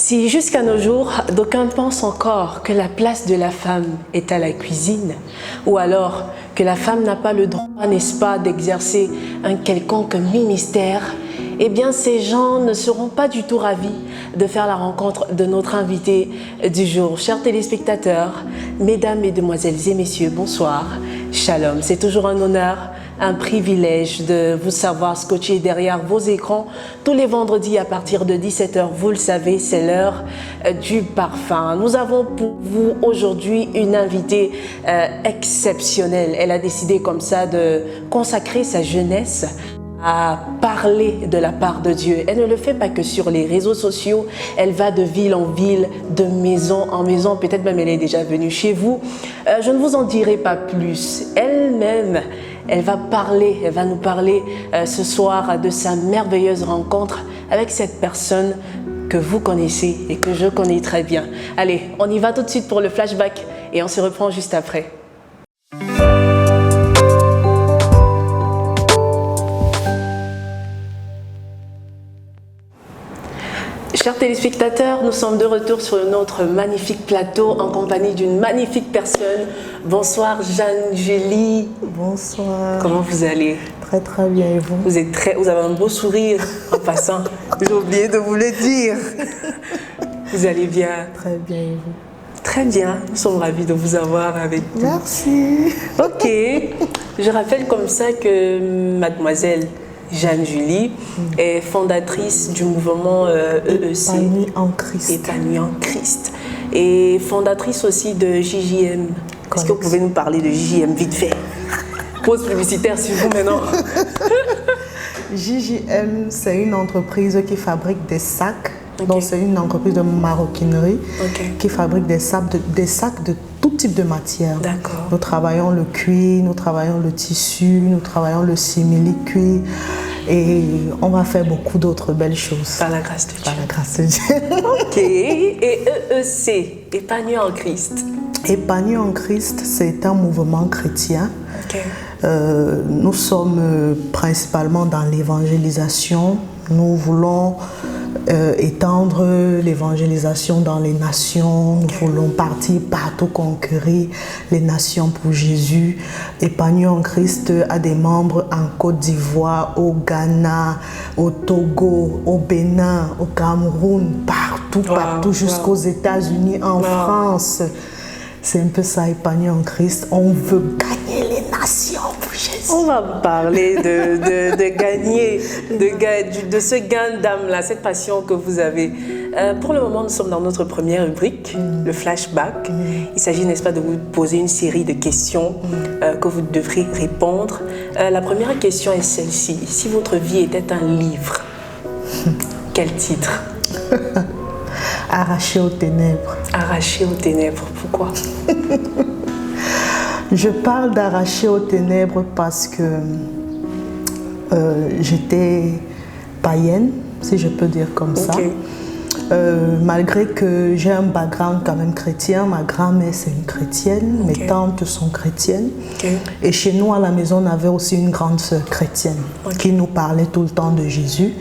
Si jusqu'à nos jours, d'aucuns pensent encore que la place de la femme est à la cuisine, ou alors que la femme n'a pas le droit, n'est-ce pas, d'exercer un quelconque ministère, eh bien ces gens ne seront pas du tout ravis de faire la rencontre de notre invité du jour. Chers téléspectateurs, mesdames, mesdemoiselles et messieurs, bonsoir. Shalom, c'est toujours un honneur, un privilège de vous savoir scotcher derrière vos écrans tous les vendredis à partir de 17 h. Vous le savez, c'est l'heure du parfum. Nous avons pour vous aujourd'hui une invitée exceptionnelle. Elle a décidé comme ça de consacrer sa jeunesse à parler de la part de Dieu. Elle ne le fait pas que sur les réseaux sociaux, elle va de ville en ville, de maison en maison, peut-être même elle est déjà venue chez vous. Je ne vous en dirai pas plus. Elle-même, elle va nous parler ce soir de sa merveilleuse rencontre avec cette personne que vous connaissez et que je connais très bien. Allez, on y va tout de suite pour le flashback et on se reprend juste après. Chers téléspectateurs, nous sommes de retour sur notre magnifique plateau en compagnie d'une magnifique personne. Bonsoir Jeanne-Julie. Bonsoir. Comment vous allez? Très très bien, et vous? Vous avez un beau sourire en passant. J'ai oublié de vous le dire. Vous allez bien? Très bien, et vous? Très bien, nous sommes ravis de vous avoir avec nous. Merci. Ok, je rappelle comme ça que mademoiselle Jeanne-Julie est fondatrice du mouvement EEC. Épanouie en Christ. Épanouie en Christ. Et fondatrice aussi de JJM. Est-ce que vous pouvez nous parler de JJM vite fait? Pause publicitaire sur vous maintenant. JJM, c'est une entreprise qui fabrique des sacs. Okay. Donc c'est une entreprise de maroquinerie qui fabrique des sacs de tout type de matière. D'accord. Nous travaillons le cuir, nous travaillons le tissu, nous travaillons le simili-cuir et on va faire beaucoup d'autres belles choses. Par la grâce de Dieu. Par la grâce de Dieu. Ok. Et EEC, Épanouie en Christ. Épanouie en Christ, c'est un mouvement chrétien. Okay. Nous sommes principalement dans l'évangélisation. Nous voulons étendre l'évangélisation dans les nations. Nous voulons partir partout conquérir les nations pour Jésus. Épanouie en Christ a des membres en Côte d'Ivoire, au Ghana, au Togo, au Bénin, au Cameroun, partout, jusqu'aux États-Unis, en France. C'est un peu ça, Épanouie en Christ. On veut gagner les nations pour Jésus. On va parler de gagner, de ce gain d'âme-là, cette passion que vous avez. Pour le moment, nous sommes dans notre première rubrique, le flashback. Il s'agit, n'est-ce pas, de vous poser une série de questions que vous devrez répondre. La première question est celle-ci. Si votre vie était un livre, quel titre? Arraché aux ténèbres. Arraché aux ténèbres, pourquoi? Je parle d'arracher aux ténèbres parce que j'étais païenne, si je peux dire comme ça. Malgré que j'ai un background quand même chrétien, ma grand-mère c'est une chrétienne, mes tantes sont chrétiennes. Et chez nous à la maison, on avait aussi une grande sœur chrétienne qui nous parlait tout le temps de Jésus.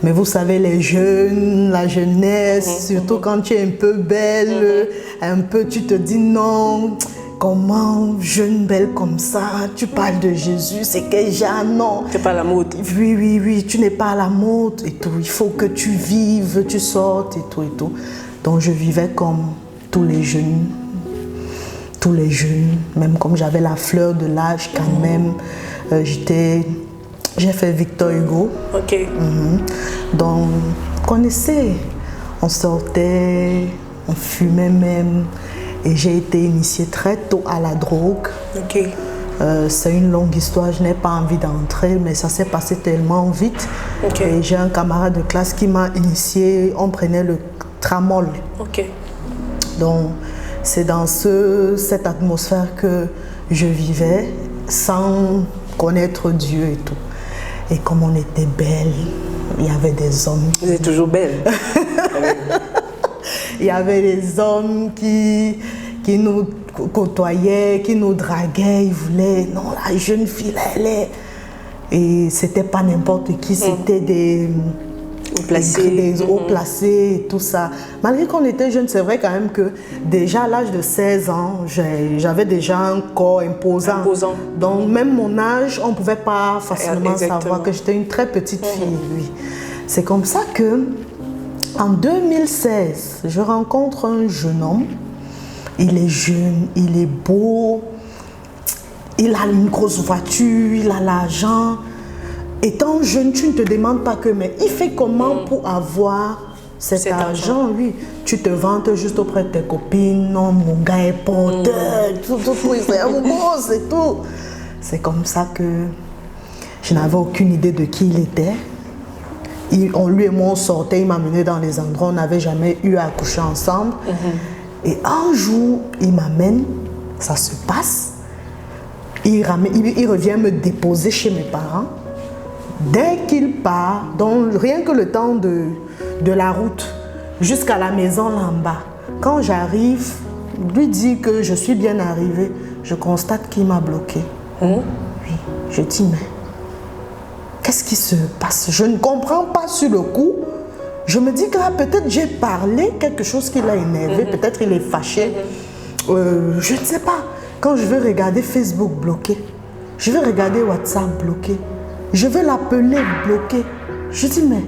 Mais vous savez, les jeunes, la jeunesse, surtout quand tu es un peu belle, un peu, tu te dis non, comment, jeune, belle comme ça, tu parles de Jésus, c'est que Jeanne, non. Tu n'es pas à la mode. Oui, tu n'es pas à la mode et tout. Il faut que tu vives, tu sortes et tout et tout. Donc je vivais comme tous les jeunes, même comme j'avais la fleur de l'âge quand même, j'ai fait Victor Hugo. Donc, on connaissait, on sortait, on fumait même. Et j'ai été initiée très tôt à la drogue. C'est une longue histoire, je n'ai pas envie d'entrer, mais ça s'est passé tellement vite. Et j'ai un camarade de classe qui m'a initiée, on prenait le tramol. Donc, c'est dans cette atmosphère que je vivais sans connaître Dieu et tout. Et comme on était belle, il y avait des hommes. Vous êtes toujours belle. Il y avait des hommes qui nous côtoyaient, qui nous draguaient. Ils voulaient, non, la jeune fille, elle est. Et c'était pas n'importe qui, c'était des des hauts placés et tout ça. Malgré qu'on était jeunes, c'est vrai quand même que déjà à l'âge de 16 ans, j'avais déjà un corps imposant. Donc même mon âge, on ne pouvait pas facilement savoir que j'étais une très petite fille, oui. C'est comme ça que en 2016, je rencontre un jeune homme. Il est jeune, il est beau, il a une grosse voiture, il a l'argent. Étant jeune, tu ne te demandes pas que, mais il fait comment pour avoir cet argent, lui? Tu te vantes juste auprès de tes copines, non, mon gars est porteur, tout, il est amoureux, c'est tout. C'est comme ça que je n'avais aucune idée de qui il était. Lui et moi, on sortait, il m'a mené dans les endroits où on n'avait jamais eu à coucher ensemble. Et un jour, il m'amène, ça se passe, il revient me déposer chez mes parents. Dès qu'il part, donc rien que le temps de la route jusqu'à la maison là en bas, quand j'arrive, lui dit que je suis bien arrivée, je constate qu'il m'a bloqué. Oui, je dis mais qu'est-ce qui se passe? Je ne comprends pas sur le coup. Je me dis que peut-être j'ai parlé quelque chose qui l'a énervé, peut-être il est fâché. Je ne sais pas. Quand je veux regarder Facebook bloqué, je vais regarder WhatsApp bloqué, je vais l'appeler bloqué. Je dis mais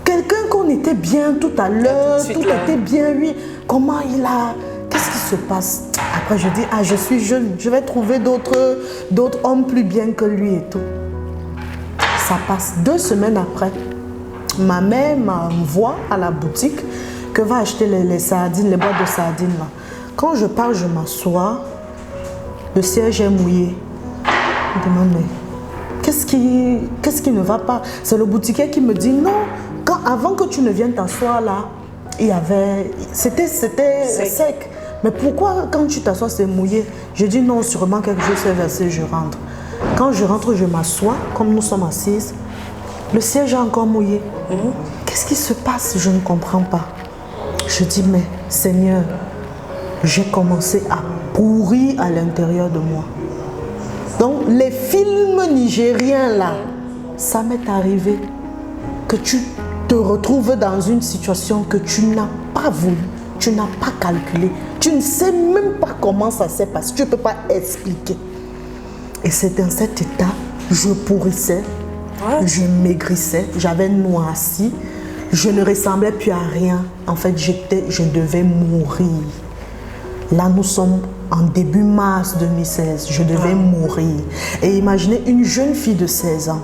quelqu'un qu'on était bien tout à l'heure, tout était bien, oui, comment il a... Qu'est-ce qui se passe? Après je dis, je suis jeune, je vais trouver d'autres hommes plus bien que lui et tout. Ça passe 2 semaines après. Ma mère m'envoie à la boutique que va acheter les sardines, les boîtes de sardines là. Quand je pars, je m'assois, le siège est mouillé. Je me demande, mais qu'est-ce qui ne va pas? C'est le boutiquier qui me dit non, avant que tu ne viennes t'asseoir là, c'était sec. Mais pourquoi quand tu t'assois c'est mouillé? Je dis non, sûrement quelque chose s'est versé, je rentre. Quand je rentre, je m'assois, comme nous sommes assises. Le siège est encore mouillé. Qu'est-ce qui se passe? Je ne comprends pas. Je dis, mais Seigneur, j'ai commencé à pourrir à l'intérieur de moi. Donc, les films nigériens là, ça m'est arrivé que tu te retrouves dans une situation que tu n'as pas voulu, tu n'as pas calculé, tu ne sais même pas comment ça s'est passé, tu ne peux pas expliquer. Et c'est dans cet état, je pourrissais. Je maigrissais, j'avais noirci, je ne ressemblais plus à rien. En fait, je devais mourir. Là, nous sommes en début mars 2016, je devais mourir. Et imaginez une jeune fille de 16 ans.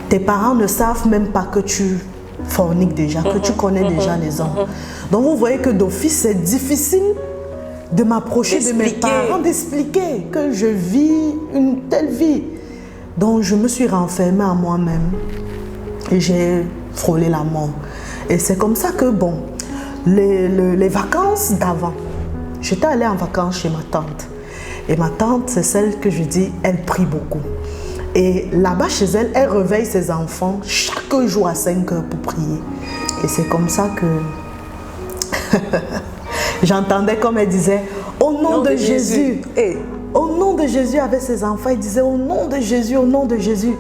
Tes parents ne savent même pas que tu forniques déjà, que tu connais déjà les hommes. Donc vous voyez que d'office, c'est difficile de m'approcher de mes parents, d'expliquer que je vis une telle vie. Donc je me suis renfermée à moi-même et j'ai frôlé la mort. Et c'est comme ça que, bon, les vacances d'avant, j'étais allée en vacances chez ma tante. Et ma tante, c'est celle que je dis, elle prie beaucoup. Et là-bas chez elle, elle réveille ses enfants chaque jour à 5 heures pour prier. Et c'est comme ça que j'entendais comme elle disait, au nom de Jésus. Au nom de Jésus avec ses enfants, il disait au nom de Jésus, au nom de Jésus.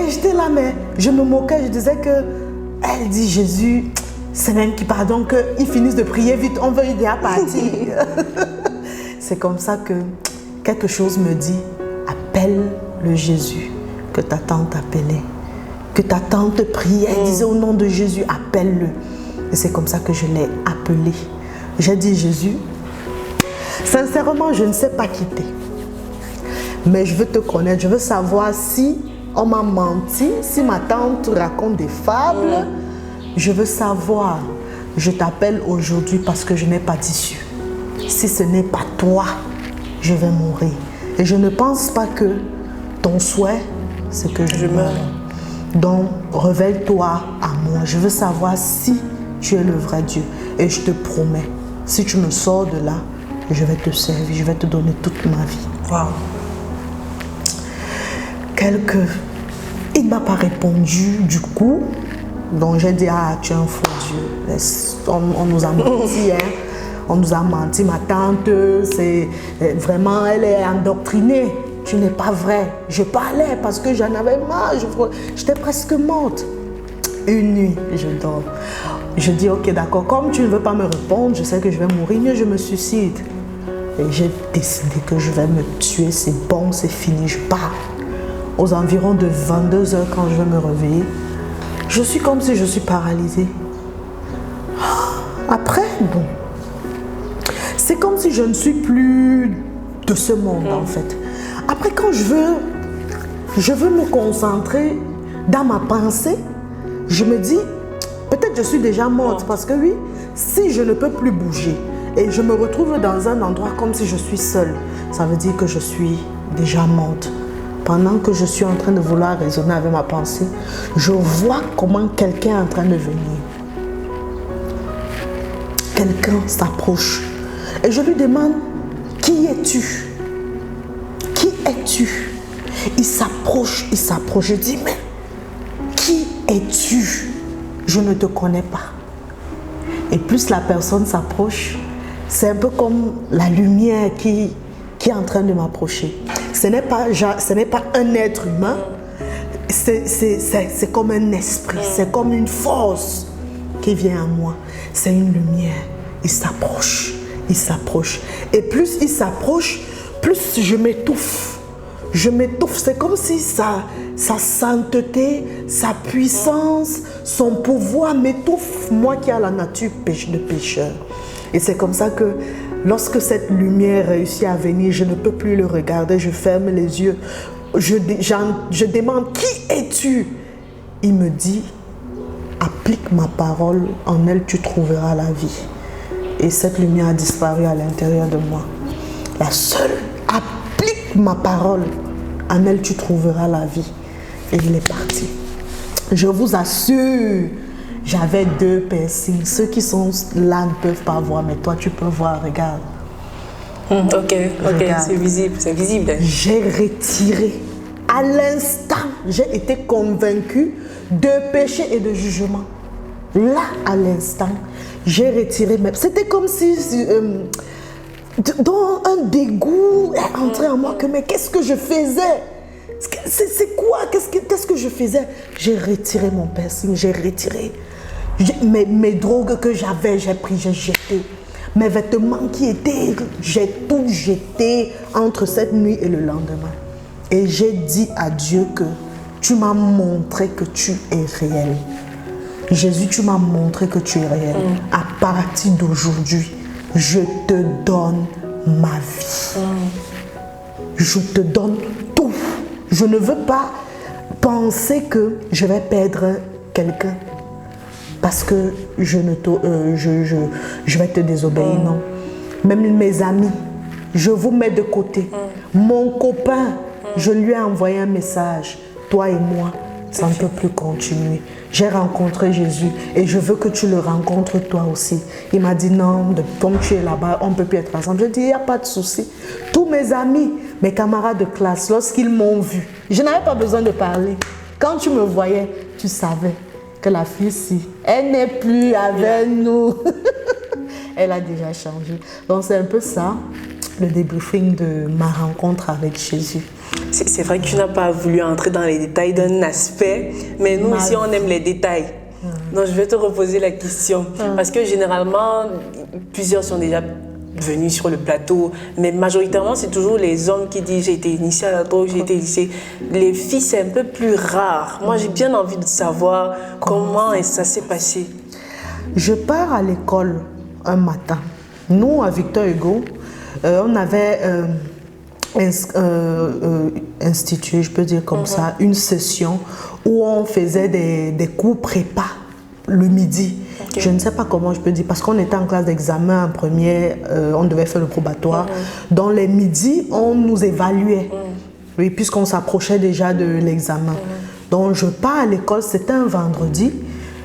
Et j'étais là, mais je me moquais, je disais que elle dit Jésus, c'est même qui pardonne qu'ils finissent de prier vite, on veut y déjà partir. C'est comme ça que quelque chose me dit, appelle le Jésus que ta tante appelait, que ta tante priait, elle disait au nom de Jésus, appelle-le. Et c'est comme ça que je l'ai appelé. J'ai dit Jésus, sincèrement, je ne sais pas qui t'es. Mais je veux te connaître, je veux savoir si on m'a menti, si ma tante raconte des fables. Je veux savoir, je t'appelle aujourd'hui parce que je n'ai pas d'issue. Si ce n'est pas toi, je vais mourir. Et je ne pense pas que ton souhait, c'est que je meure. Donc, révèle-toi à moi. Je veux savoir si tu es le vrai Dieu. Et je te promets, si tu me sors de là, je vais te servir, je vais te donner toute ma vie. Wow. Il ne m'a pas répondu du coup. Donc j'ai dit, tu es un faux Dieu. On nous a menti, hein. On nous a menti. Ma tante, c'est vraiment, elle est endoctrinée. Tu n'es pas vrai. Je parlais parce que j'en avais marre. J'étais presque morte. une nuit, je dors. Je dis, ok, d'accord, comme tu ne veux pas me répondre, je sais que je vais mourir, mais je me suicide. Et j'ai décidé que je vais me tuer, c'est bon, c'est fini, je pars. Aux environs de 22 heures, quand je vais me réveiller, je suis comme si je suis paralysée. Après, bon, c'est comme si je ne suis plus de ce monde, en fait. Après, quand je veux me concentrer dans ma pensée, je me dis, peut-être je suis déjà morte, parce que oui, si je ne peux plus bouger et je me retrouve dans un endroit comme si je suis seule, ça veut dire que je suis déjà morte. Pendant que je suis en train de vouloir raisonner avec ma pensée, je vois comment quelqu'un est en train de venir. Quelqu'un s'approche et je lui demande, qui es-tu? Qui es-tu? Il s'approche. Je dis, mais qui es-tu? Je ne te connais pas. Et plus la personne s'approche, c'est un peu comme la lumière qui est en train de m'approcher. Ce n'est pas un être humain, c'est comme un esprit, c'est comme une force qui vient à moi. C'est une lumière. Il s'approche. Et plus il s'approche, plus je m'étouffe. C'est comme si sa sainteté, sa puissance, son pouvoir m'étouffe, moi qui ai la nature de pécheur. Et c'est comme ça que lorsque cette lumière réussit à venir, je ne peux plus le regarder, je ferme les yeux. Je demande, qui es-tu? Il me dit, applique ma parole, en elle tu trouveras la vie. Et cette lumière a disparu à l'intérieur de moi. La seule, applique ma parole, en elle tu trouveras la vie. Et il est parti. Je vous assure, j'avais 2 piercings. Ceux qui sont là ne peuvent pas voir, mais toi tu peux voir, regarde. Ok, c'est visible. J'ai retiré. À l'instant, j'ai été convaincue de péché et de jugement. Là, à l'instant, j'ai retiré. C'était comme si dans un dégoût est entré en moi que mais qu'est-ce que je faisais? C'est quoi? Qu'est-ce que je faisais? J'ai retiré mon piercing, j'ai retiré mes drogues que j'avais, j'ai pris, j'ai jeté. Mes vêtements qui étaient, j'ai tout jeté entre cette nuit et le lendemain. Et j'ai dit à Dieu que tu m'as montré que tu es réel. Jésus, tu m'as montré que tu es réel. À partir d'aujourd'hui, je te donne ma vie. Je te donne tout. Je ne veux pas penser que je vais perdre quelqu'un parce que je vais te désobéir. Non. Même mes amis, je vous mets de côté. Mon copain, je lui ai envoyé un message. Toi et moi, ça ne peut plus continuer. J'ai rencontré Jésus et je veux que tu le rencontres toi aussi. Il m'a dit non, comme tu es là-bas, on ne peut plus être ensemble. Je dis, il n'y a pas de souci. Tous mes amis, mes camarades de classe, lorsqu'ils m'ont vu, je n'avais pas besoin de parler. Quand tu me voyais, tu savais que la fille-ci, elle n'est plus avec nous. Elle a déjà changé. Donc c'est un peu ça, le débriefing de ma rencontre avec Jésus. C'est vrai que tu n'as pas voulu entrer dans les détails d'un aspect, mais nous aussi on aime les détails. Donc je vais te reposer la question, parce que généralement, plusieurs sont déjà venus sur le plateau, mais majoritairement c'est toujours les hommes qui disent j'ai été initié à la drogue, j'ai été initié. Les filles c'est un peu plus rare. Moi j'ai bien envie de savoir comment ça s'est passé. Je pars à l'école un matin. Nous à Victor Hugo, on avait institué, je peux dire comme ça, une session où on faisait des cours prépa le midi. Okay. Je ne sais pas comment je peux dire, parce qu'on était en classe d'examen en première, on devait faire le probatoire. Dans les midis, on nous évaluait, oui, puisqu'on s'approchait déjà de l'examen. Donc je pars à l'école, c'était un vendredi,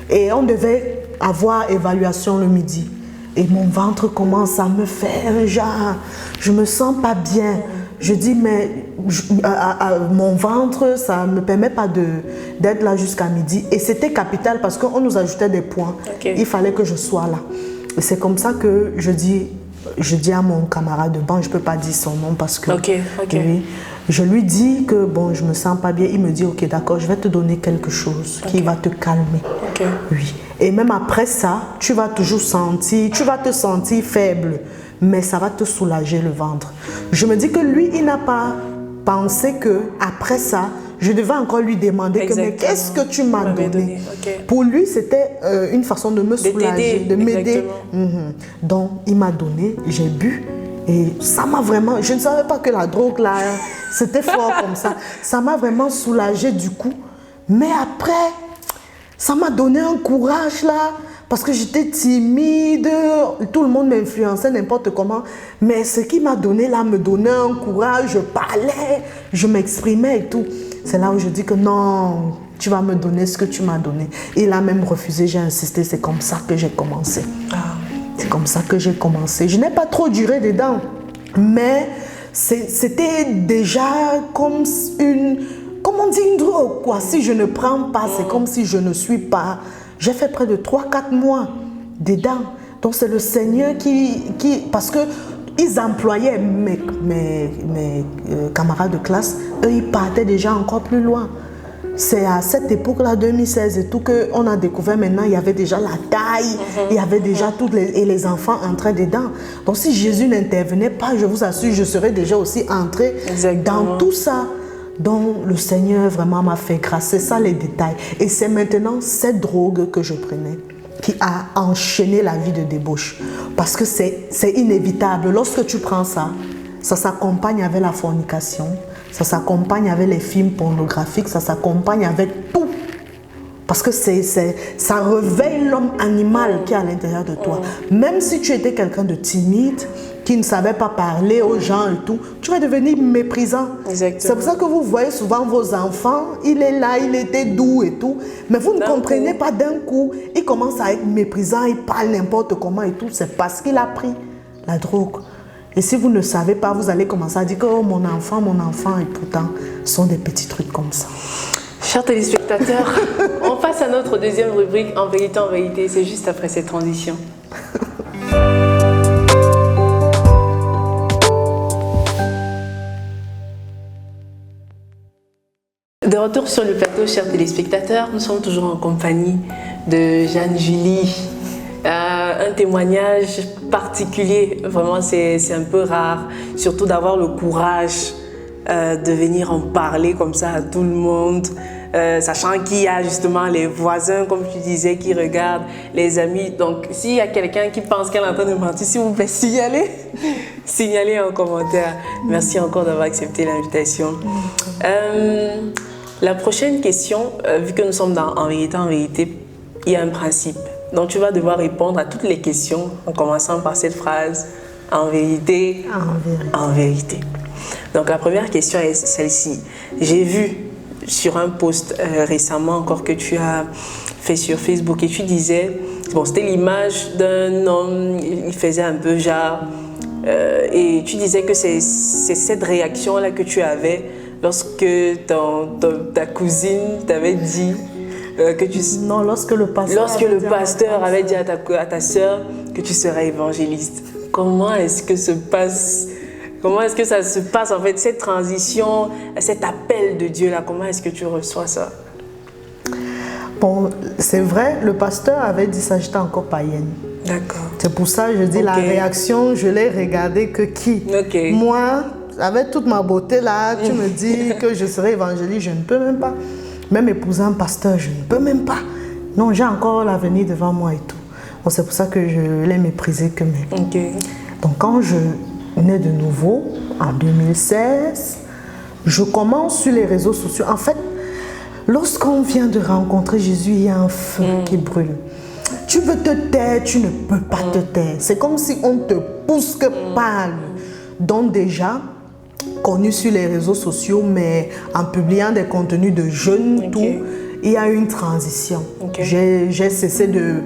et on devait avoir évaluation le midi. Et mon ventre commence à me faire genre, je me sens pas bien. Je dis, mais mon ventre, ça ne me permet pas d'être là jusqu'à midi. Et c'était capital parce qu'on nous ajoutait des points. Okay. Il fallait que je sois là. Et c'est comme ça que je dis à mon camarade de banc, je ne peux pas dire son nom parce que... Okay. Oui, Je lui dis que bon, je me sens pas bien. Il me dit, ok, d'accord, je vais te donner quelque chose qui va te calmer. Oui. Et même après ça, tu vas toujours sentir, tu vas te sentir faible, mais ça va te soulager le ventre. Je me dis que lui, il n'a pas pensé que après ça, je devais encore lui demander que, mais qu'est-ce que tu m'as donné? Pour lui, c'était une façon de me soulager, de m'aider. Donc, il m'a donné, j'ai bu. Et ça m'a vraiment... Je ne savais pas que la drogue, là, c'était fort comme ça. Ça m'a vraiment soulagée du coup. Mais après, ça m'a donné un courage, là. Parce que j'étais timide. Tout le monde m'influençait n'importe comment. Mais ce qui m'a donné, là, me donnait un courage. Je parlais, je m'exprimais et tout. C'est là où je dis que non, tu vas me donner ce que tu m'as donné. Il a même refusé, j'ai insisté. C'est comme ça que j'ai commencé. C'est comme ça que j'ai commencé. Je n'ai pas trop duré dedans, mais c'était déjà comme on dit, une drogue, quoi. Si je ne prends pas, c'est comme si je ne suis pas. J'ai fait près de 3-4 mois dedans. Donc c'est le Seigneur qui parce que ils employaient mes camarades de classe, eux ils partaient déjà encore plus loin. C'est à cette époque-là, 2016 et tout, qu'on a découvert maintenant, il y avait déjà la taille, il y avait déjà et les enfants entraient dedans. Donc si Jésus n'intervenait pas, je vous assure, je serais déjà aussi entrée dans tout ça. Donc le Seigneur vraiment m'a fait grâce, c'est ça les détails. Et c'est maintenant cette drogue que je prenais qui a enchaîné la vie de débauche. Parce que c'est inévitable. Lorsque tu prends ça, ça s'accompagne avec la fornication. Ça s'accompagne avec les films pornographiques, ça s'accompagne avec tout. Parce que ça réveille l'homme animal qui est à l'intérieur de toi. Même si tu étais quelqu'un de timide, qui ne savait pas parler aux gens et tout, tu vas devenir méprisant. C'est pour ça que vous voyez souvent vos enfants, il est là, il était doux et tout, mais vous ne comprenez pas d'un coup. Il commence à être méprisant, il parle n'importe comment et tout. C'est parce qu'il a pris la drogue. Et si vous ne savez pas, vous allez commencer à dire que oh, mon enfant, et pourtant, ce sont des petits trucs comme ça. Chers téléspectateurs, on passe à notre deuxième rubrique, En vérité, c'est juste après cette transition. De retour sur le plateau, chers téléspectateurs, nous sommes toujours en compagnie de Jeanne-Julie. Un témoignage particulier, vraiment c'est un peu rare, surtout d'avoir le courage de venir en parler comme ça à tout le monde, sachant qu'il y a justement les voisins, comme tu disais, qui regardent, les amis. Donc s'il y a quelqu'un qui pense qu'elle est en train de mentir, s'il vous plaît, signalez en commentaire. Merci encore d'avoir accepté l'invitation. La prochaine question, vu que nous sommes en vérité, il y a un principe. Donc, tu vas devoir répondre à toutes les questions en commençant par cette phrase « En vérité, en vérité ». Donc, la première question est celle-ci. J'ai vu sur un post récemment encore que tu as fait sur Facebook et tu disais, bon, c'était l'image d'un homme, il faisait un peu genre, et tu disais que c'est cette réaction-là que tu avais lorsque ta cousine t'avait dit non, lorsque le pasteur avait dit à ta sœur que tu serais évangéliste. Comment est-ce que ça se passe en fait, cette transition, cet appel de Dieu là, comment est-ce que tu reçois ça? Bon, c'est vrai, le pasteur avait dit ça, j'étais encore païenne. D'accord. C'est pour ça que je dis la réaction, je l'ai regardée que qui? Moi, avec toute ma beauté là, tu me dis que je serai évangéliste, je ne peux même pas. Même épouser un pasteur, je ne peux même pas. Non, j'ai encore l'avenir devant moi et tout. Bon, c'est pour ça que je l'ai méprisé que même. Donc quand je nais de nouveau, en 2016, je commence sur les réseaux sociaux. En fait, lorsqu'on vient de rencontrer Jésus, il y a un feu qui brûle. Tu veux te taire, tu ne peux pas te taire. C'est comme si on te pousse que parle. Donc déjà, connu sur les réseaux sociaux, mais en publiant des contenus de jeunes, tout, il y a eu une transition. J'ai cessé de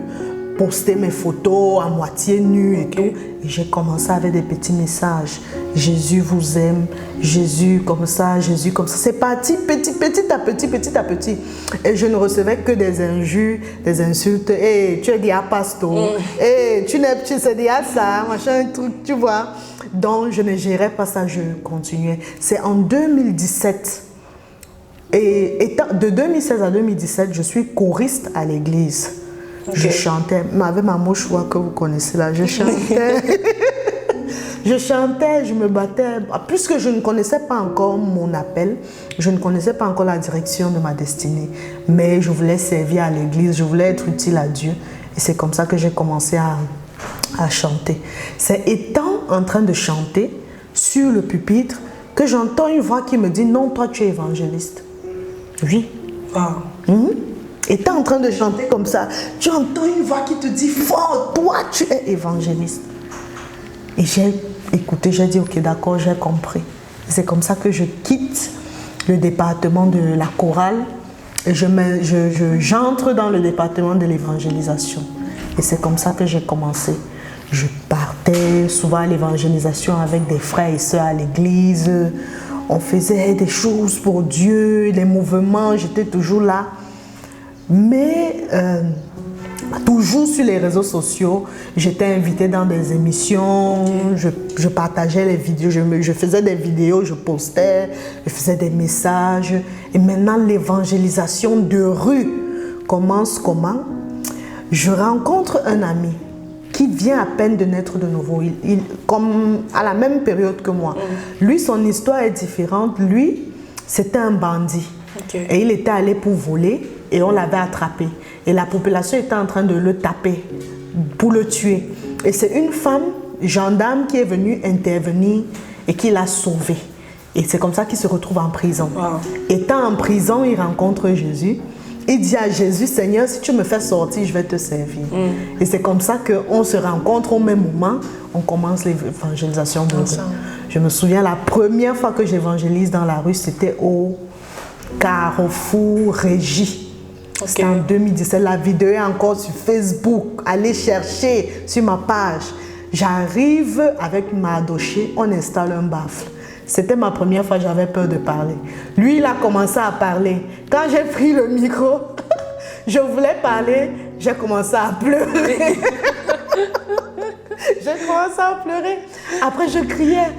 poster mes photos à moitié nues et tout, et j'ai commencé avec des petits messages. Jésus vous aime, Jésus comme ça, Jésus comme ça. C'est parti petit à petit. Et je ne recevais que des injures, des insultes. Hey, tu es dia pasto. Hey, tu sais dire ça, machin, truc, tu vois. Donc, je ne gérais pas ça, je continuais. C'est en 2017. Et de 2016 à 2017, je suis choriste à l'église. Okay. Je chantais, avec ma mouchoir que vous connaissez là, je chantais. Je chantais, je me battais. Puisque je ne connaissais pas encore mon appel, je ne connaissais pas encore la direction de ma destinée. Mais je voulais servir à l'église, je voulais être utile à Dieu. Et c'est comme ça que j'ai commencé à chanter. C'est étant en train de chanter sur le pupitre que j'entends une voix qui me dit « Non, toi tu es évangéliste. » Oui. Wow. Étant en train de chanter comme ça, tu entends une voix qui te dit « Fort, toi tu es évangéliste. » Et j'ai écouté, j'ai dit « Ok, d'accord, j'ai compris. » C'est comme ça que je quitte le département de la chorale et j'entre dans le département de l'évangélisation. Et c'est comme ça que j'ai commencé. Je partais souvent à l'évangélisation avec des frères et sœurs à l'église. On faisait des choses pour Dieu, les mouvements, j'étais toujours là. Mais toujours sur les réseaux sociaux, j'étais invitée dans des émissions, je partageais les vidéos, je faisais des vidéos, je postais, je faisais des messages. Et maintenant, l'évangélisation de rue commence comment? Je rencontre un ami qui vient à peine de naître de nouveau, comme à la même période que moi. Lui, son histoire est différente. Lui, c'était un bandit. Okay. Et il était allé pour voler et on l'avait attrapé. Et la population était en train de le taper pour le tuer. Et c'est une femme, gendarme, qui est venue intervenir et qui l'a sauvé. Et c'est comme ça qu'il se retrouve en prison. Wow. Étant en prison, il rencontre Jésus. Il dit à Jésus, Seigneur, si tu me fais sortir, je vais te servir. Et c'est comme ça qu'on se rencontre au même moment, on commence l'évangélisation de rue. Je me souviens, la première fois que j'évangélise dans la rue, c'était au Carrefour Régie. Okay. C'était en 2017. La vidéo est encore sur Facebook. Allez chercher sur ma page. J'arrive avec ma dossier, on installe un baffle. C'était ma première fois, j'avais peur de parler. Lui, il a commencé à parler. Quand j'ai pris le micro, je voulais parler, j'ai commencé à pleurer. J'ai commencé à pleurer. Après, je criais,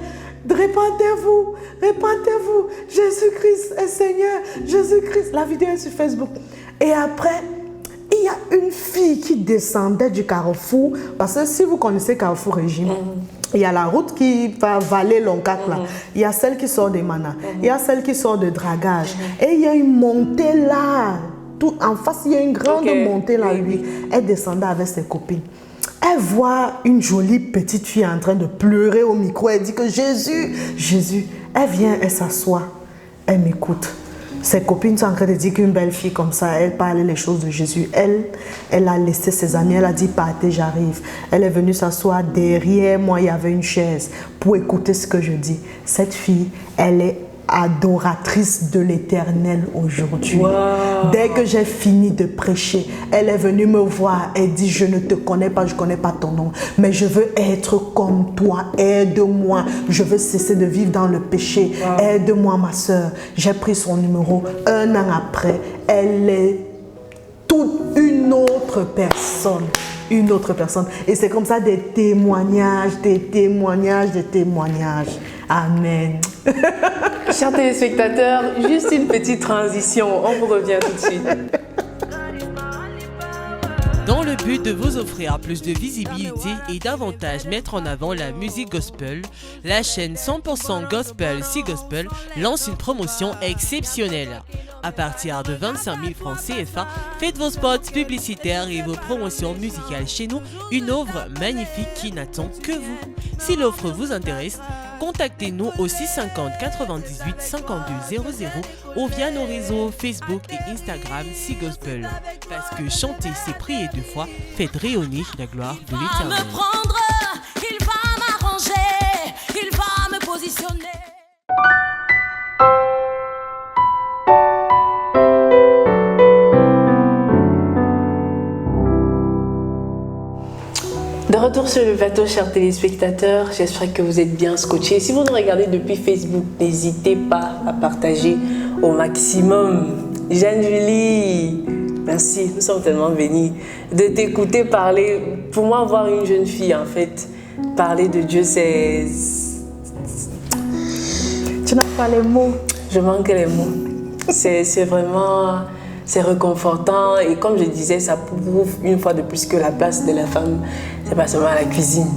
répentez-vous, répentez-vous. Jésus-Christ est Seigneur, Jésus-Christ. La vidéo est sur Facebook. Et après, il y a une fille qui descendait du Carrefour. Parce que si vous connaissez Carrefour Régime, il y a la route qui va Vallée-Loncac là. Il y a celle qui sort des Manas. Il y a celle qui sort de Dragage. Et il y a une montée là. Tout en face, il y a une grande montée là. Lui. Elle descendait avec ses copines. Elle voit une jolie petite fille en train de pleurer au micro. Elle dit que Jésus, Jésus. Elle vient, elle s'assoit. Elle m'écoute. Ses copines sont en train de dire qu'une belle fille comme ça, elle parlait les choses de Jésus. Elle a laissé ses amis, elle a dit partez, j'arrive. Elle est venue s'asseoir derrière moi, il y avait une chaise pour écouter ce que je dis. Cette fille, elle est adoratrice de l'Éternel aujourd'hui. Wow. Dès que j'ai fini de prêcher, elle est venue me voir. Elle dit, je ne te connais pas, je ne connais pas ton nom, mais je veux être comme toi. Aide-moi. Je veux cesser de vivre dans le péché. Wow. Aide-moi, ma soeur. J'ai pris son numéro. 1 an après, elle est toute une autre personne. Une autre personne. Et c'est comme ça des témoignages, des témoignages, des témoignages. Amen. Chers téléspectateurs, juste une petite transition. On vous revient tout de suite. Dans le but de vous offrir plus de visibilité et davantage mettre en avant la musique gospel, la chaîne 100% Gospel Si Gospel lance une promotion exceptionnelle. À partir de 25 000 francs CFA, faites vos spots publicitaires et vos promotions musicales chez nous, une œuvre magnifique qui n'attend que vous. Si l'offre vous intéresse, contactez-nous au 650 98 52 00 ou via nos réseaux Facebook et Instagram Si Gospel. Parce que chanter, c'est prier 2 fois, faites rayonner la gloire de l'Éternel. Il va me prendre, il va m'arranger, il va me positionner. De retour sur le plateau, chers téléspectateurs, j'espère que vous êtes bien scotchés. Si vous nous regardez depuis Facebook, n'hésitez pas à partager au maximum. Jeanne-Julie, merci, nous sommes tellement bénis de t'écouter parler. Pour moi, voir une jeune fille, en fait, parler de Dieu, c'est... Tu n'as pas les mots. Je manque les mots. C'est vraiment... C'est réconfortant et comme je disais, ça prouve une fois de plus que la place de la femme, c'est pas seulement à la cuisine.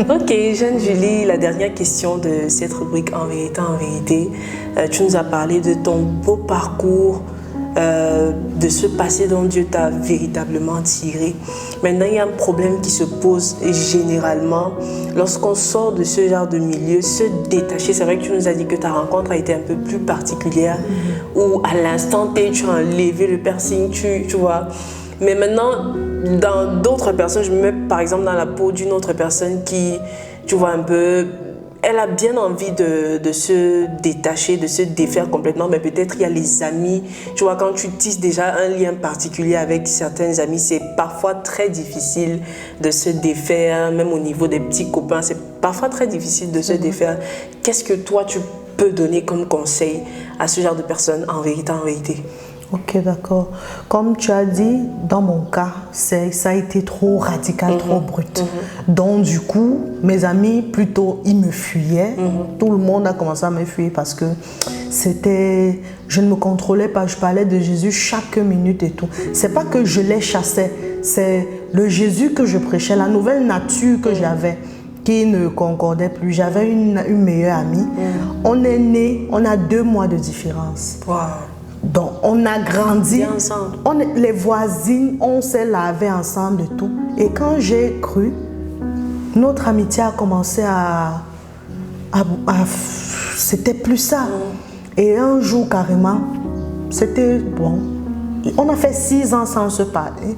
Ok, Jeanne Julie, la dernière question de cette rubrique En vérité, en vérité. Tu nous as parlé de ton beau parcours, de ce passé dont Dieu t'a véritablement tiré. Maintenant, il y a un problème qui se pose généralement lorsqu'on sort de ce genre de milieu, se détacher. C'est vrai que tu nous as dit que ta rencontre a été un peu plus particulière, où à l'instant T, tu as enlevé le piercing, tu vois. Mais maintenant, dans d'autres personnes, je me mets par exemple dans la peau d'une autre personne qui, tu vois, un peu... Elle a bien envie de se détacher, de se défaire complètement, mais peut-être il y a les amis. Tu vois, quand tu tisses déjà un lien particulier avec certains amis, c'est parfois très difficile de se défaire, même au niveau des petits copains, c'est parfois très difficile de se défaire. Qu'est-ce que toi, tu peux donner comme conseil à ce genre de personnes en vérité, en vérité? Ok, d'accord. Comme tu as dit, dans mon cas, ça a été trop radical, trop brut. Donc, du coup, mes amis, plutôt, ils me fuyaient. Tout le monde a commencé à me fuir parce que c'était... Je ne me contrôlais pas, je parlais de Jésus chaque minute et tout. C'est pas que je les chassais, c'est le Jésus que je prêchais, la nouvelle nature que j'avais qui ne concordait plus. J'avais une meilleure amie. On est nés, on a 2 mois de différence. Wow. Donc, on a grandi ensemble. Les voisines, on s'est lavé ensemble et tout. Et quand j'ai cru, notre amitié a commencé à c'était plus ça. Et un jour, carrément, c'était bon. On a fait 6 ans sans se parler.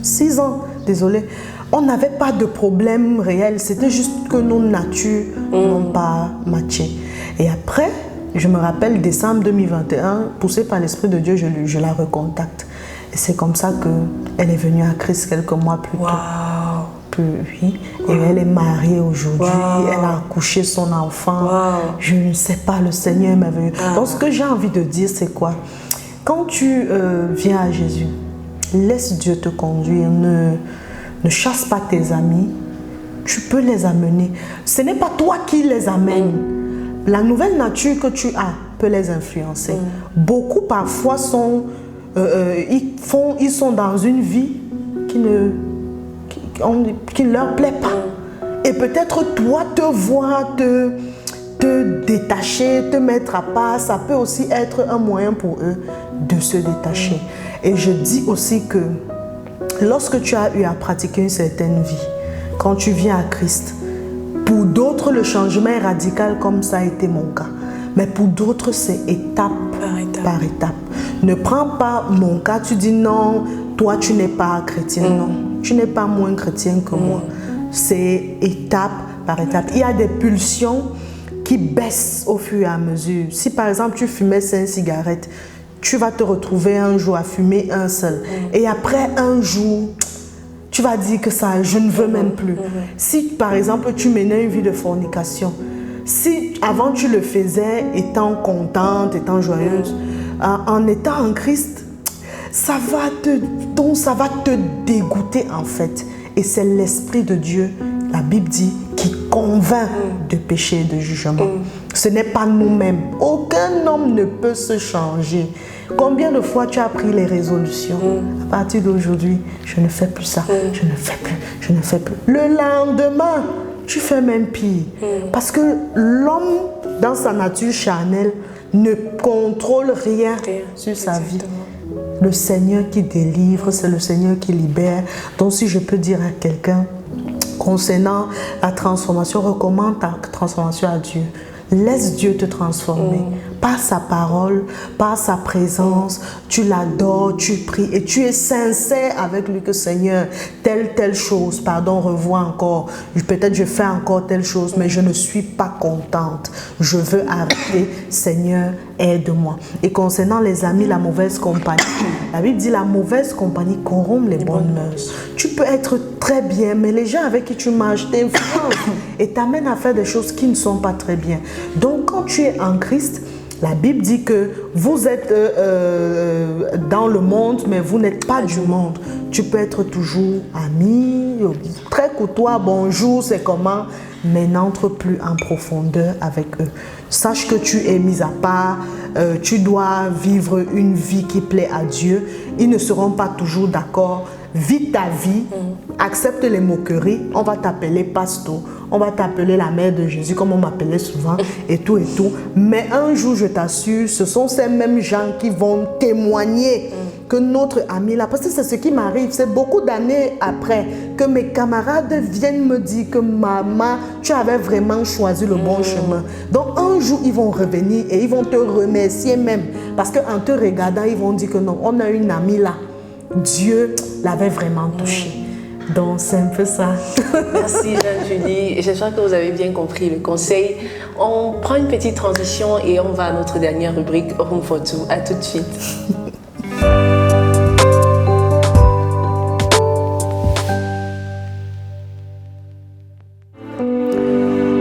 6 ans, désolé. On n'avait pas de problème réel. C'était juste que nos natures n'ont pas matché. Et après... Je me rappelle, décembre 2021, poussée par l'Esprit de Dieu, je la recontacte. Et c'est comme ça qu'elle est venue à Christ quelques mois plus tôt. Oui. Et elle est mariée aujourd'hui, elle a accouché son enfant. Je ne sais pas, le Seigneur est merveilleux. Donc ce que j'ai envie de dire, c'est quoi? Quand tu viens à Jésus, laisse Dieu te conduire, ne chasse pas tes amis, tu peux les amener. Ce n'est pas toi qui les amènes. La nouvelle nature que tu as peut les influencer. Beaucoup parfois ils sont dans une vie qui ne leur plaît pas. Et peut-être toi te voir te détacher, te mettre à part, ça peut aussi être un moyen pour eux de se détacher. Et je dis aussi que lorsque tu as eu à pratiquer une certaine vie, quand tu viens à Christ, pour d'autres, le changement est radical comme ça a été mon cas. Mais pour d'autres, c'est étape par étape. Ne prends pas mon cas, tu dis non, toi tu n'es pas chrétien. Non, tu n'es pas moins chrétien que moi. C'est étape par étape. Il y a des pulsions qui baissent au fur et à mesure. Si par exemple tu fumais 5 cigarettes, tu vas te retrouver un jour à fumer un seul. Et après un jour... tu vas dire que ça, je ne veux même plus. Si par exemple tu menais une vie de fornication, si avant tu le faisais étant contente, étant joyeuse, en étant en Christ, ça va te dégoûter en fait. Et c'est l'Esprit de Dieu, la Bible dit, qui convainc de péché et de jugement. Ce n'est pas nous-mêmes. Aucun homme ne peut se changer. Combien de fois tu as pris les résolutions? À partir d'aujourd'hui, je ne fais plus ça, je ne fais plus, je ne fais plus. Le lendemain, tu fais même pire. Parce que l'homme, dans sa nature charnelle, ne contrôle rien sur sa vie. Le Seigneur qui délivre, c'est le Seigneur qui libère. Donc si je peux dire à quelqu'un, concernant la transformation, recommande ta transformation à Dieu. Laisse Dieu te transformer par sa parole, par sa présence. Tu l'adores, tu pries et tu es sincère avec lui que Seigneur, telle chose, pardon, revois encore. Peut-être je fais encore telle chose, mais je ne suis pas contente. Je veux arrêter. Seigneur, aide-moi. Et concernant les amis, la mauvaise compagnie, la Bible dit la mauvaise compagnie corrompt les bonnes mœurs. Tu peux être très bien, mais les gens avec qui tu marches t'influencent et t'amènent à faire des choses qui ne sont pas très bien. Donc quand tu es en Christ, la Bible dit que vous êtes dans le monde, mais vous n'êtes pas du monde. Tu peux être toujours ami, très courtois, bonjour, c'est comment, mais n'entre plus en profondeur avec eux. Sache que tu es mis à part, tu dois vivre une vie qui plaît à Dieu. Ils ne seront pas toujours d'accord. Vis ta vie, accepte les moqueries, on va t'appeler pasteur, on va t'appeler la mère de Jésus comme on m'appelait souvent et tout. Mais un jour, je t'assure, ce sont ces mêmes gens qui vont témoigner que notre ami là, parce que c'est ce qui m'arrive, c'est beaucoup d'années après que mes camarades viennent me dire que maman, tu avais vraiment choisi le bon chemin. Donc un jour, ils vont revenir et ils vont te remercier même, parce qu'en te regardant, ils vont dire que non, on a une amie là. Dieu l'avait vraiment touché. Donc c'est un peu ça. Merci Jeanne-Julie. J'espère que vous avez bien compris le conseil. On prend une petite transition et on va à notre dernière rubrique Room for Two. À tout de suite.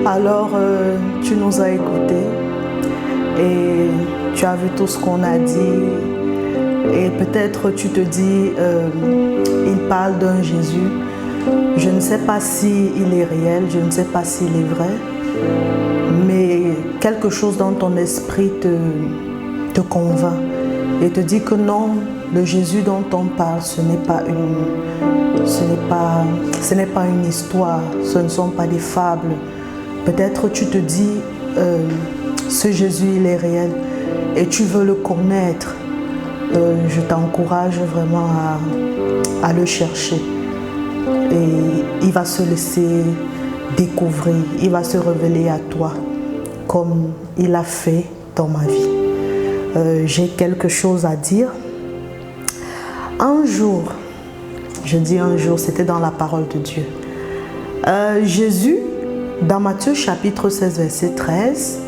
Alors tu nous as écoutés et tu as vu tout ce qu'on a dit. Et peut-être tu te dis, il parle d'un Jésus. Je ne sais pas s'il est réel, je ne sais pas s'il est vrai. Mais quelque chose dans ton esprit te convainc et te dit que non, le Jésus dont on parle, ce n'est pas une histoire, ce ne sont pas des fables. Peut-être tu te dis, ce Jésus, il est réel et tu veux le connaître. Je t'encourage vraiment à le chercher et il va se laisser découvrir, il va se révéler à toi comme il a fait dans ma vie. J'ai quelque chose à dire. Un jour, je dis un jour, c'était dans la parole de Dieu. Jésus, dans Matthieu chapitre 16, verset 13,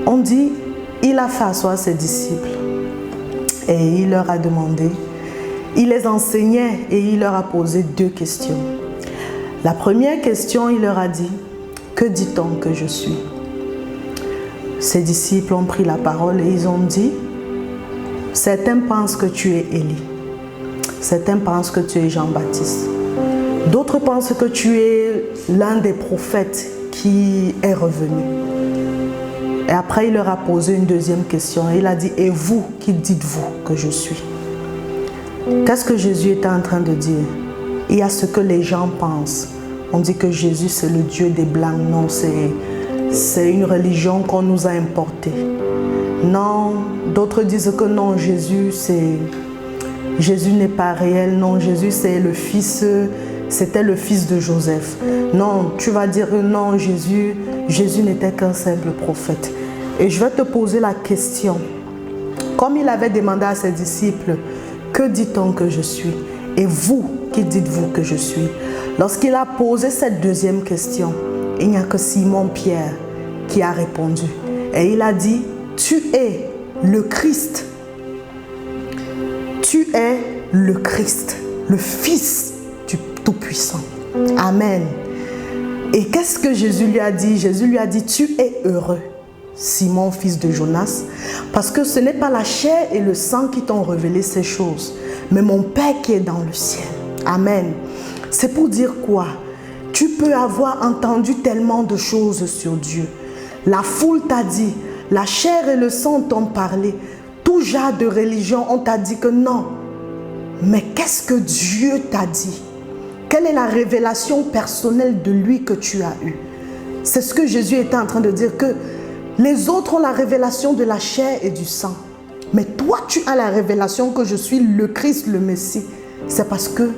on dit, il a fait asseoir ses disciples. Et il leur a demandé, il les enseignait et il leur a posé 2 questions. La première question, il leur a dit, que dit-on que je suis? Ses disciples ont pris la parole et ils ont dit, certains pensent que tu es Élie, certains pensent que tu es Jean-Baptiste, d'autres pensent que tu es l'un des prophètes qui est revenu. Et après, il leur a posé une deuxième question. Il a dit, et vous, qui dites-vous que je suis? Qu'est-ce que Jésus était en train de dire? Il y a ce que les gens pensent. On dit que Jésus, c'est le Dieu des Blancs. Non, c'est une religion qu'on nous a importée. Non, d'autres disent que non, Jésus n'est pas réel. Non, Jésus, c'était le fils de Joseph. Non, tu vas dire non, Jésus n'était qu'un simple prophète. Et je vais te poser la question. Comme il avait demandé à ses disciples, que dit-on que je suis? Et vous, qui dites-vous que je suis? Lorsqu'il a posé cette deuxième question, il n'y a que Simon-Pierre qui a répondu. Et il a dit, tu es le Christ. Tu es le Christ, le Fils du Tout-Puissant. Amen. Et qu'est-ce que Jésus lui a dit? Jésus lui a dit, tu es heureux, Simon, fils de Jonas, parce que ce n'est pas la chair et le sang qui t'ont révélé ces choses, mais mon Père qui est dans le ciel. Amen. C'est pour dire quoi? Tu peux avoir entendu tellement de choses sur Dieu. La foule t'a dit, la chair et le sang t'ont parlé, tout genre de religion, on t'a dit que non. Mais qu'est-ce que Dieu t'a dit? Quelle est la révélation personnelle de lui que tu as eue? C'est ce que Jésus était en train de dire, que les autres ont la révélation de la chair et du sang. Mais toi, tu as la révélation que je suis le Christ, le Messie. C'est parce que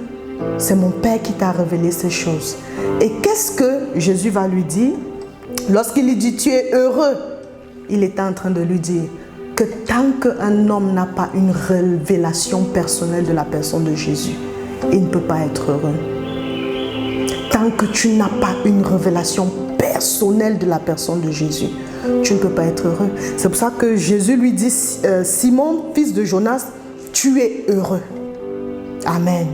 c'est mon Père qui t'a révélé ces choses. Et qu'est-ce que Jésus va lui dire? Lorsqu'il lui dit, tu es heureux, il était en train de lui dire que tant qu'un homme n'a pas une révélation personnelle de la personne de Jésus, il ne peut pas être heureux. Tant que tu n'as pas une révélation personnelle de la personne de Jésus, tu ne peux pas être heureux. C'est pour ça que Jésus lui dit, Simon, fils de Jonas, tu es heureux. Amen.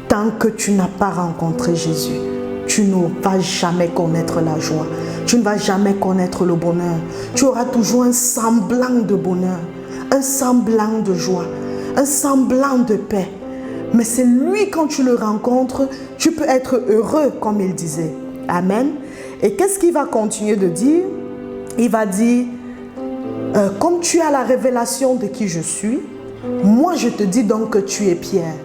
Tant que tu n'as pas rencontré Jésus, tu ne vas jamais connaître la joie. Tu ne vas jamais connaître le bonheur. Tu auras toujours un semblant de bonheur, un semblant de joie, un semblant de paix. Mais c'est lui, quand tu le rencontres, tu peux être heureux, comme il disait. Amen. Et qu'est-ce qu'il va continuer de dire? Il va dire, comme tu as la révélation de qui je suis, moi je te dis donc que tu es Pierre.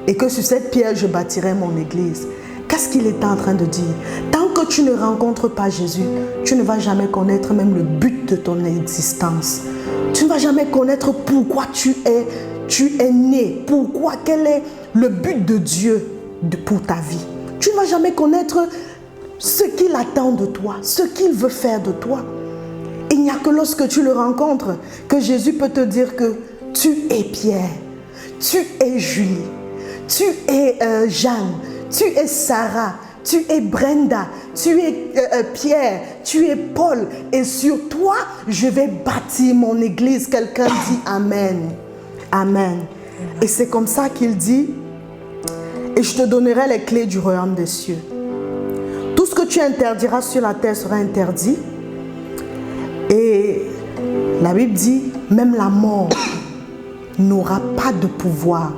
Et que sur cette pierre, je bâtirai mon église. Qu'est-ce qu'il est en train de dire? Tant que tu ne rencontres pas Jésus, tu ne vas jamais connaître même le but de ton existence. Tu ne vas jamais connaître pourquoi tu es né, pourquoi, quel est le but de Dieu pour ta vie. Tu ne vas jamais connaître ce qu'il attend de toi, ce qu'il veut faire de toi. Il n'y a que lorsque tu le rencontres que Jésus peut te dire que tu es Pierre, tu es Julie, tu es Jeanne, tu es Sarah, tu es Brenda, tu es Pierre, tu es Paul. Et sur toi, je vais bâtir mon église. Quelqu'un dit Amen. Amen. Et c'est comme ça qu'il dit, et je te donnerai les clés du royaume des cieux. Tout ce que tu interdiras sur la terre sera interdit. Et la Bible dit, même la mort n'aura pas de pouvoir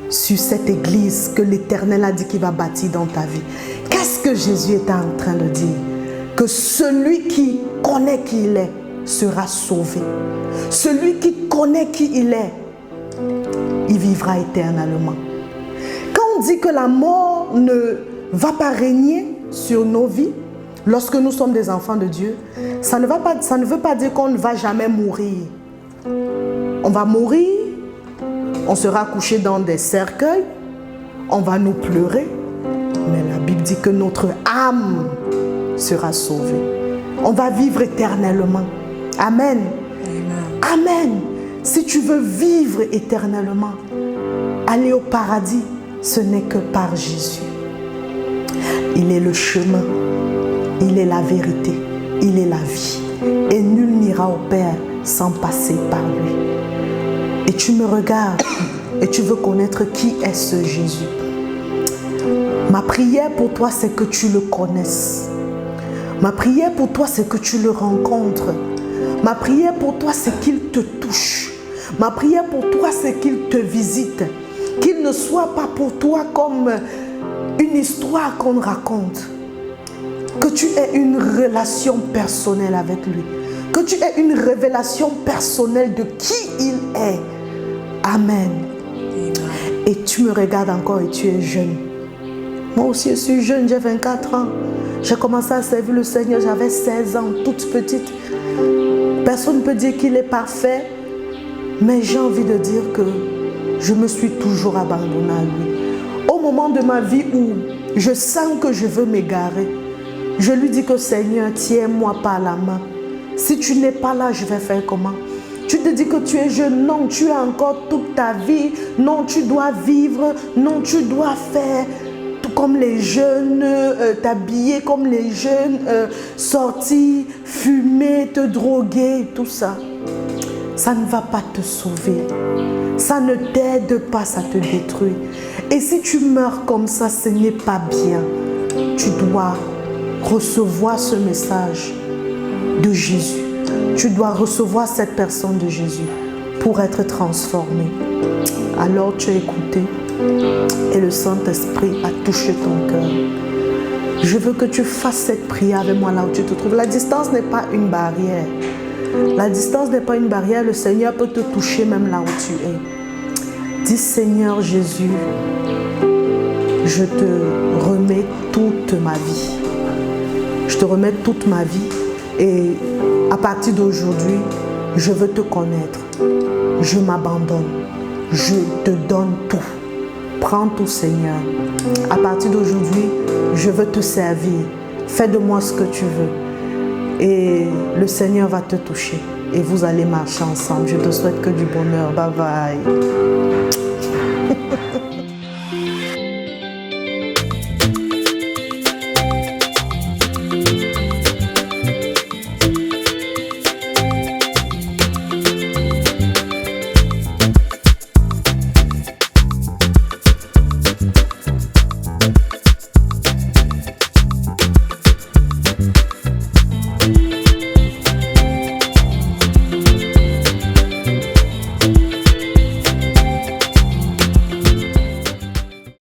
sur cette église que l'Éternel a dit qu'il va bâtir dans ta vie. Qu'est-ce que Jésus est en train de dire? Que celui qui connaît qui il est sera sauvé. Celui qui connaît qui il est, il vivra éternellement. Quand on dit que la mort ne va pas régner sur nos vies, lorsque nous sommes des enfants de Dieu, ça ne veut pas dire qu'on ne va jamais mourir. On va mourir, on sera couché dans des cercueils, on va nous pleurer, mais la Bible dit que notre âme sera sauvée. On va vivre éternellement. Amen. Amen. Amen. Si tu veux vivre éternellement, aller au paradis, ce n'est que par Jésus. Il est le chemin, il est la vérité, il est la vie. Et nul n'ira au Père sans passer par lui. Et tu me regardes et tu veux connaître qui est ce Jésus. Ma prière pour toi, c'est que tu le connaisses. Ma prière pour toi, c'est que tu le rencontres. Ma prière pour toi, c'est qu'il te touche. Ma prière pour toi, c'est qu'il te visite. Qu'il ne soit pas pour toi comme une histoire qu'on raconte. Que tu aies une relation personnelle avec lui. Que tu aies une révélation personnelle de qui il est. Amen. Et tu me regardes encore et tu es jeune. Moi aussi, je suis jeune, j'ai 24 ans. J'ai commencé à servir le Seigneur, j'avais 16 ans, toute petite. Personne ne peut dire qu'il est parfait, mais j'ai envie de dire que je me suis toujours abandonnée à lui. Au moment de ma vie où je sens que je veux m'égarer, je lui dis que Seigneur, tiens-moi par la main. Si tu n'es pas là, je vais faire comment? Tu te dis que tu es jeune, non, tu as encore toute ta vie, non, tu dois vivre, non, tu dois faire tout comme les jeunes, t'habiller comme les jeunes, sortir, fumer, te droguer, tout ça. Ça ne va pas te sauver, ça ne t'aide pas, ça te détruit. Et si tu meurs comme ça, ce n'est pas bien. Tu dois recevoir ce message de Jésus. Tu dois recevoir cette personne de Jésus pour être transformé. Alors tu as écouté et le Saint-Esprit a touché ton cœur. Je veux que tu fasses cette prière avec moi là où tu te trouves. La distance n'est pas une barrière. La distance n'est pas une barrière. Le Seigneur peut te toucher même là où tu es. Dis Seigneur Jésus, je te remets toute ma vie. Je te remets toute ma vie. Et à partir d'aujourd'hui, je veux te connaître. Je m'abandonne. Je te donne tout. Prends tout, Seigneur. À partir d'aujourd'hui, je veux te servir. Fais de moi ce que tu veux. Et le Seigneur va te toucher. Et vous allez marcher ensemble. Je te souhaite que du bonheur. Bye bye.